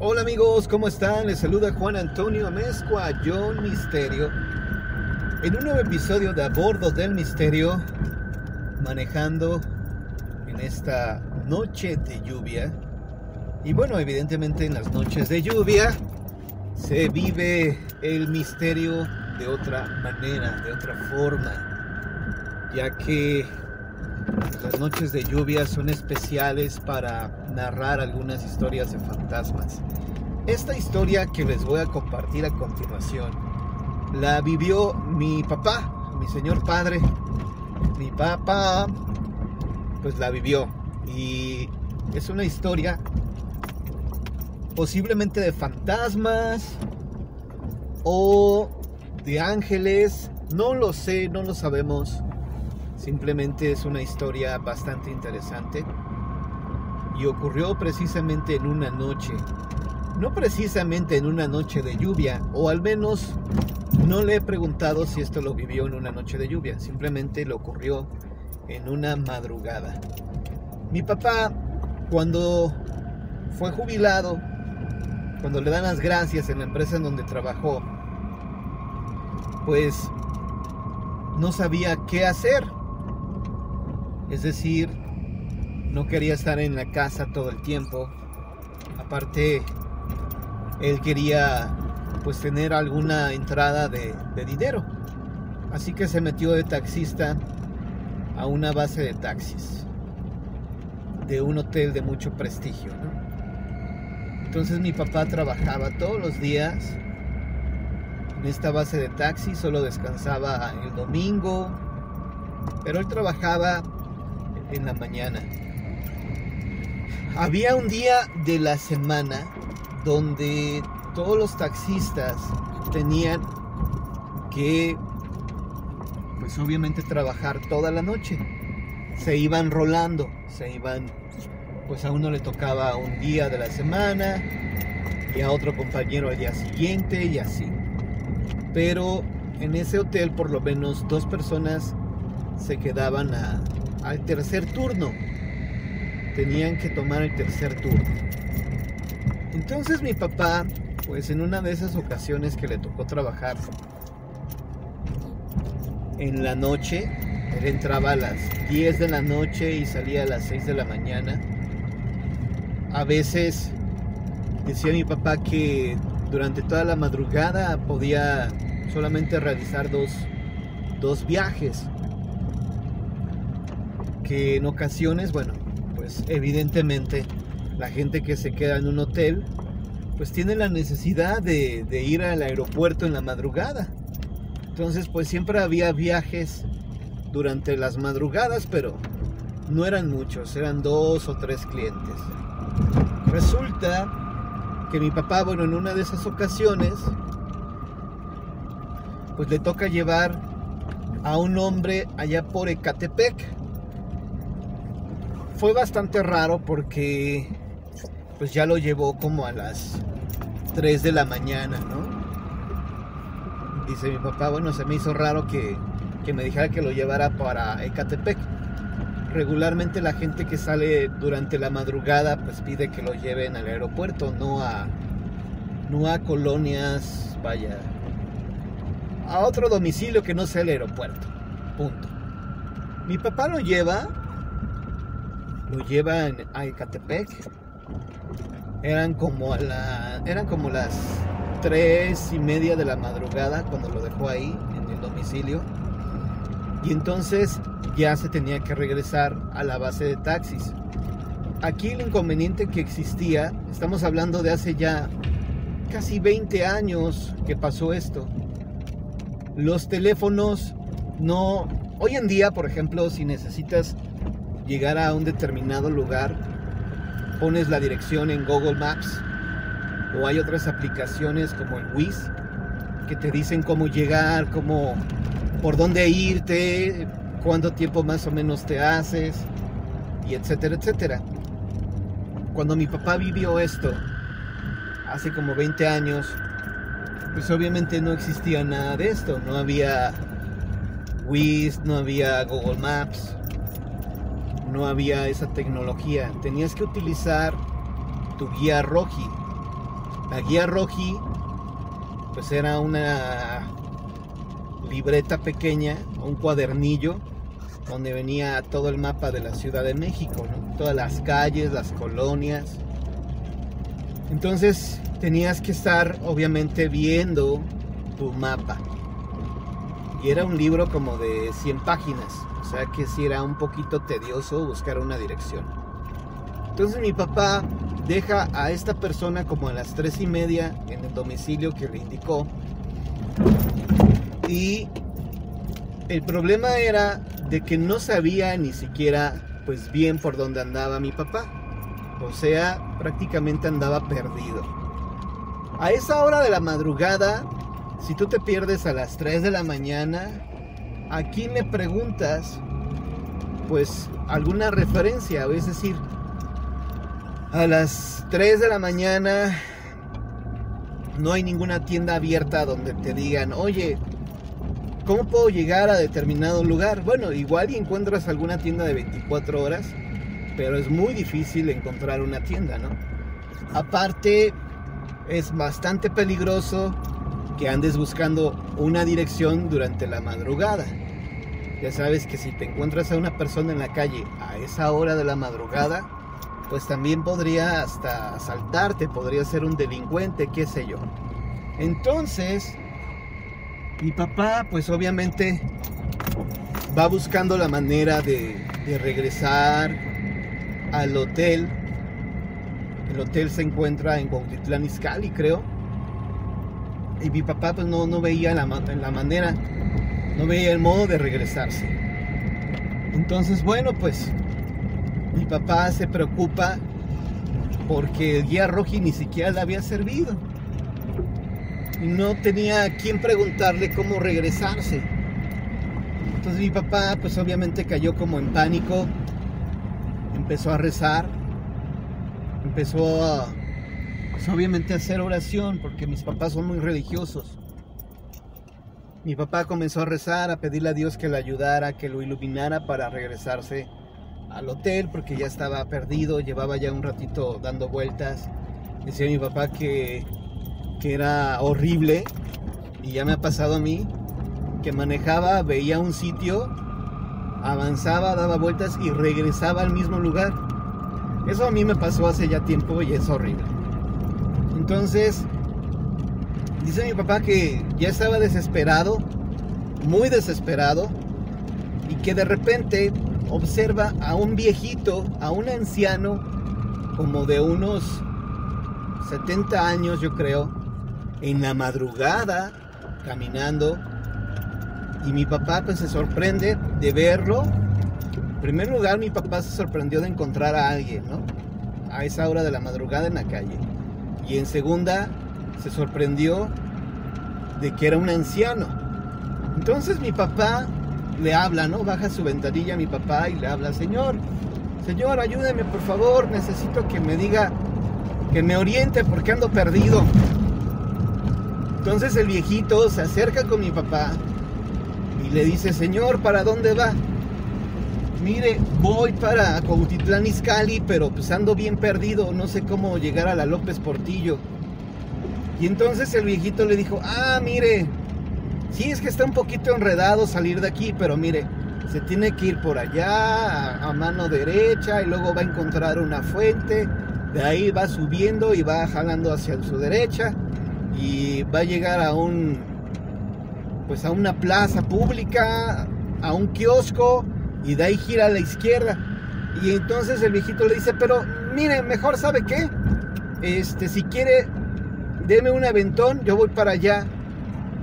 Hola amigos, ¿cómo están? Les saluda Juan Antonio Amezcua, John Misterio, en un nuevo episodio de A Bordo del Misterio, manejando en esta noche de lluvia. Y bueno, evidentemente en las noches de lluvia se vive el misterio de otra manera, de otra forma, ya que las noches de lluvia son especiales para narrar algunas historias de fantasmas. Esta historia que les voy a compartir a continuación la vivió mi papá, mi señor padre. Mi papá pues la vivió y es una historia posiblemente de fantasmas o de ángeles. No lo sé, no lo sabemos. Simplemente es una historia bastante interesante y ocurrió precisamente en una noche, no precisamente en una noche de lluvia, o al menos no le he preguntado si esto lo vivió en una noche de lluvia, simplemente le ocurrió en una madrugada. Mi papá, cuando fue jubilado, cuando le dan las gracias en la empresa en donde trabajó, pues no sabía qué hacer. Es decir, no quería estar en la casa todo el tiempo. Aparte, él quería pues tener alguna entrada de dinero. Así que se metió de taxista a una base de taxis de un hotel de mucho prestigio, ¿no? Entonces mi papá trabajaba todos los días en esta base de taxis, solo descansaba el domingo, pero él trabajaba en la mañana. Había un día de la semana donde todos los taxistas tenían que, pues obviamente, trabajar toda la noche. Se iban rolando, pues a uno le tocaba un día de la semana y a otro compañero al día siguiente y así. Pero en ese hotel por lo menos 2 personas se quedaban al tercer turno. Tenían que tomar el tercer turno. Entonces mi papá, pues en una de esas ocasiones que le tocó trabajar en la noche, él entraba a las 10 de la noche y salía a las 6 de la mañana. A veces decía mi papá que durante toda la madrugada podía solamente realizar dos viajes, que en ocasiones, bueno, pues evidentemente la gente que se queda en un hotel pues tiene la necesidad de ir al aeropuerto en la madrugada. Entonces pues siempre había viajes durante las madrugadas, pero no eran muchos, eran 2 o 3 clientes. Resulta que mi papá, bueno, en una de esas ocasiones pues le toca llevar a un hombre allá por Ecatepec. Fue bastante raro porque pues ya lo llevó como a las 3 de la mañana, ¿no? Dice mi papá, bueno, se me hizo raro que me dijera que lo llevara para Ecatepec. Regularmente la gente que sale durante la madrugada pues pide que lo lleven al aeropuerto, no a colonias, vaya, a otro domicilio que no sea el aeropuerto. Punto. Mi papá lo lleva a Ecatepec. Eran como las 3:30 de la madrugada cuando lo dejó ahí en el domicilio, y entonces ya se tenía que regresar a la base de taxis. Aquí el inconveniente que existía, estamos hablando de hace ya casi 20 años que pasó esto. Los teléfonos no... Hoy en día, por ejemplo, si necesitas llegar a un determinado lugar, pones la dirección en Google Maps, o hay otras aplicaciones como el Waze que te dicen cómo llegar, por dónde irte, cuánto tiempo más o menos te haces, y etcétera, etcétera. Cuando mi papá vivió esto, hace como 20 años, pues obviamente no existía nada de esto. No había Waze, no había Google Maps, no había esa tecnología. Tenías que utilizar tu guía Roji. La guía Roji pues era una libreta pequeña, un cuadernillo donde venía todo el mapa de la Ciudad de México, ¿no? Todas las calles, las colonias. Entonces tenías que estar obviamente viendo tu mapa. Y era un libro como de 100 páginas, o sea que sí era un poquito tedioso buscar una dirección. Entonces mi papá deja a esta persona como a las 3:30 en el domicilio que le indicó. Y el problema era de que no sabía ni siquiera pues bien por dónde andaba mi papá. O sea, prácticamente andaba perdido. A esa hora de la madrugada, si tú te pierdes a las 3 de la mañana, ¿a quién le preguntas pues alguna referencia? Es decir, a las 3 de la mañana no hay ninguna tienda abierta donde te digan, oye, ¿cómo puedo llegar a determinado lugar? Bueno, igual y encuentras alguna tienda de 24 horas, pero es muy difícil encontrar una tienda, ¿no? Aparte, es bastante peligroso que andes buscando una dirección durante la madrugada. Ya sabes que si te encuentras a una persona en la calle a esa hora de la madrugada, pues también podría hasta asaltarte, podría ser un delincuente, qué sé yo. Entonces, mi papá pues obviamente va buscando la manera de regresar al hotel. El hotel se encuentra en Cuautitlán Izcalli, creo. Y mi papá pues no veía la manera, no veía el modo de regresarse. Entonces, bueno, pues mi papá se preocupa porque el guía Roji ni siquiera le había servido. Y no tenía a quién preguntarle cómo regresarse. Entonces mi papá pues obviamente cayó como en pánico. Empezó a rezar. Empezó pues, obviamente a hacer oración, porque mis papás son muy religiosos. Mi papá comenzó a rezar, a pedirle a Dios que le ayudara, que lo iluminara para regresarse al hotel, porque ya estaba perdido, llevaba ya un ratito dando vueltas. Decía mi papá que era horrible, y ya me ha pasado a mí, que manejaba, veía un sitio, avanzaba, daba vueltas y regresaba al mismo lugar. Eso a mí me pasó hace ya tiempo y es horrible. Entonces, dice mi papá que ya estaba desesperado, muy desesperado, y que de repente observa a un viejito, a un anciano, como de unos 70 años yo creo, en la madrugada, caminando. Y mi papá pues se sorprende de verlo. En primer lugar, mi papá se sorprendió de encontrar a alguien, ¿no? A esa hora de la madrugada en la calle. Y en segunda, se sorprendió de que era un anciano. Entonces mi papá le habla, ¿no? Baja su ventanilla a mi papá y le habla, señor, ayúdeme por favor, necesito que me diga, que me oriente porque ando perdido. Entonces el viejito se acerca con mi papá y le dice, señor, ¿para dónde va? Mire, voy para Cuautitlán Izcalli, pero pues ando bien perdido, no sé cómo llegar a la López Portillo. Y entonces el viejito le dijo, mire, sí, es que está un poquito enredado salir de aquí, pero mire, se tiene que ir por allá, a mano derecha, y luego va a encontrar una fuente, de ahí va subiendo y va jalando hacia su derecha, y va a llegar a pues a una plaza pública, a un kiosco, y de ahí gira a la izquierda. Y entonces el viejito le dice, pero mire, mejor, ¿sabe qué? Si quiere, deme un aventón, yo voy para allá.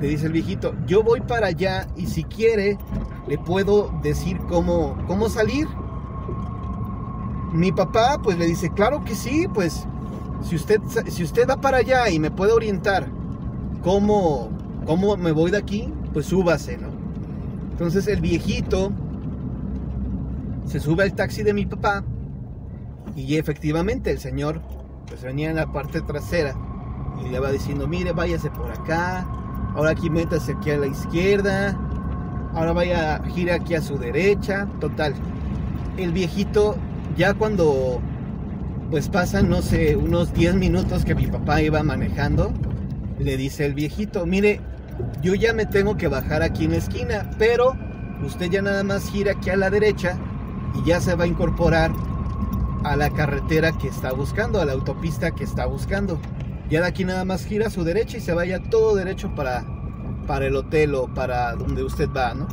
Le dice el viejito, yo voy para allá y si quiere le puedo decir cómo salir. Mi papá pues le dice, claro que sí, pues si usted va para allá y me puede orientar cómo me voy de aquí, pues súbase, ¿no? Entonces el viejito se sube al taxi de mi papá y efectivamente el señor pues venía en la parte trasera y le va diciendo, mire, váyase por acá, ahora aquí métase aquí a la izquierda, ahora gire aquí a su derecha. Total, el viejito ya cuando Pues pasan, no sé, unos 10 minutos que mi papá iba manejando. Le dice el viejito: mire, yo ya me tengo que bajar aquí en la esquina, pero usted ya nada más gira aquí a la derecha y ya se va a incorporar a la carretera que está buscando, a la autopista que está buscando. Ya de aquí nada más gira a su derecha y se vaya todo derecho para el hotel o para donde usted va, ¿no?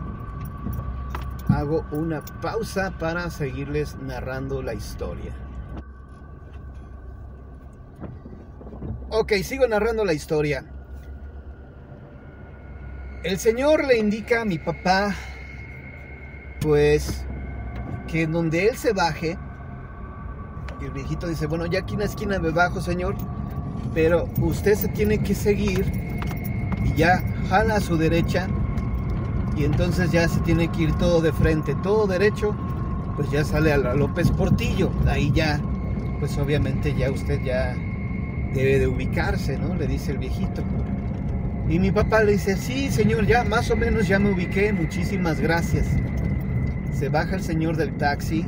Hago una pausa para seguirles narrando la historia. Ok, sigo narrando la historia. El señor le indica a mi papá, pues, que donde él se baje. Y el viejito dice: bueno, ya aquí en la esquina me bajo, señor, pero usted se tiene que seguir. Y ya jala a su derecha. Y entonces ya se tiene que ir todo de frente, todo derecho. Pues ya sale a la López Portillo. Ahí ya, pues obviamente ya usted ya debe de ubicarse, ¿no? Le dice el viejito. Y mi papá le dice: sí, señor, ya más o menos ya me ubiqué, muchísimas gracias. Se baja el señor del taxi.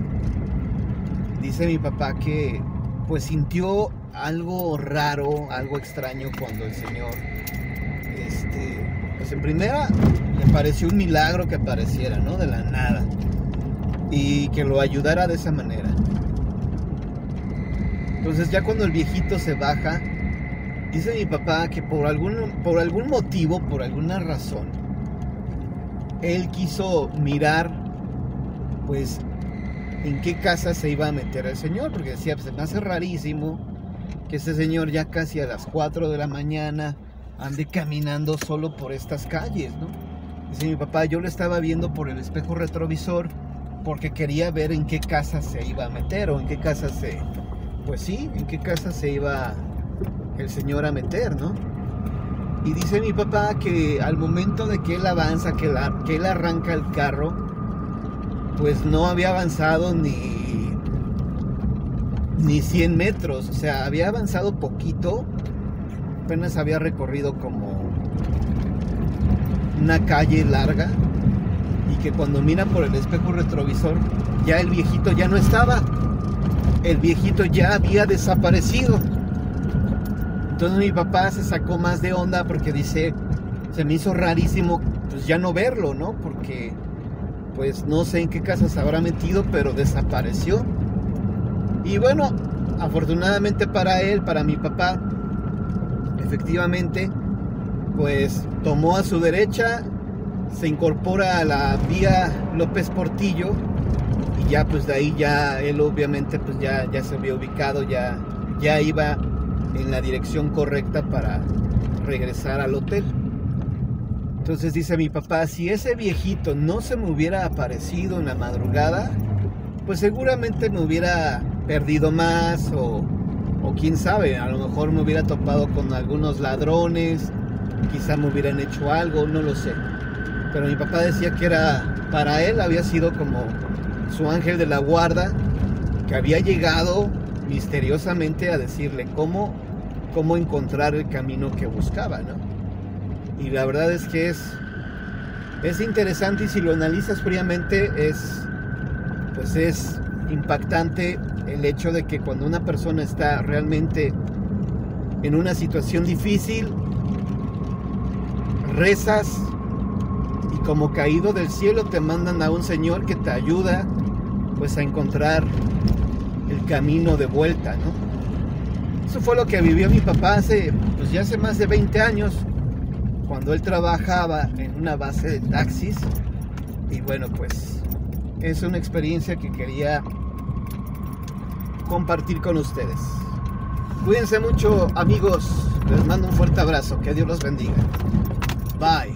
Dice mi papá que pues sintió algo raro, algo extraño cuando el señor, pues en primera le pareció un milagro que apareciera, ¿no? De la nada. Y que lo ayudara de esa manera. Entonces ya cuando el viejito se baja, dice mi papá que por algún motivo, por alguna razón, él quiso mirar, pues, en qué casa se iba a meter el señor, porque decía: pues se me hace rarísimo que ese señor ya casi a las 4 de la mañana ande caminando solo por estas calles, ¿no? Dice mi papá: yo lo estaba viendo por el espejo retrovisor porque quería ver en qué casa se iba a meter, o en qué casa pues sí, en qué casa se iba el señor a meter, ¿no? Y dice mi papá que al momento de que él avanza, que él arranca el carro, pues no había avanzado ni 100 metros, o sea, había avanzado poquito, apenas había recorrido como una calle larga, y que cuando mira por el espejo retrovisor, ya el viejito ya no estaba, el viejito ya había desaparecido. Entonces mi papá se sacó más de onda porque dice: se me hizo rarísimo pues ya no verlo, ¿no? Porque pues no sé en qué casa se habrá metido, pero desapareció. Y bueno, afortunadamente para él, para mi papá, efectivamente, pues tomó a su derecha, se incorpora a la vía López Portillo, y ya pues de ahí ya él obviamente pues ya se había ubicado, ya iba en la dirección correcta para regresar al hotel. Entonces dice mi papá: si ese viejito no se me hubiera aparecido en la madrugada, pues seguramente me hubiera perdido más, o quién sabe, a lo mejor me hubiera topado con algunos ladrones, quizá me hubieran hecho algo, no lo sé. Pero mi papá decía que para él había sido como su ángel de la guarda, que había llegado misteriosamente a decirle cómo encontrar el camino que buscaba, ¿no? Y la verdad es que es interesante, y si lo analizas fríamente es impactante el hecho de que cuando una persona está realmente en una situación difícil, rezas y como caído del cielo te mandan a un señor que te ayuda pues a encontrar el camino de vuelta, ¿no? Eso fue lo que vivió mi papá hace más de 20 años, cuando él trabajaba en una base de taxis. Y bueno, pues es una experiencia que quería compartir con ustedes. Cuídense mucho, amigos. Les mando un fuerte abrazo. Que Dios los bendiga. Bye.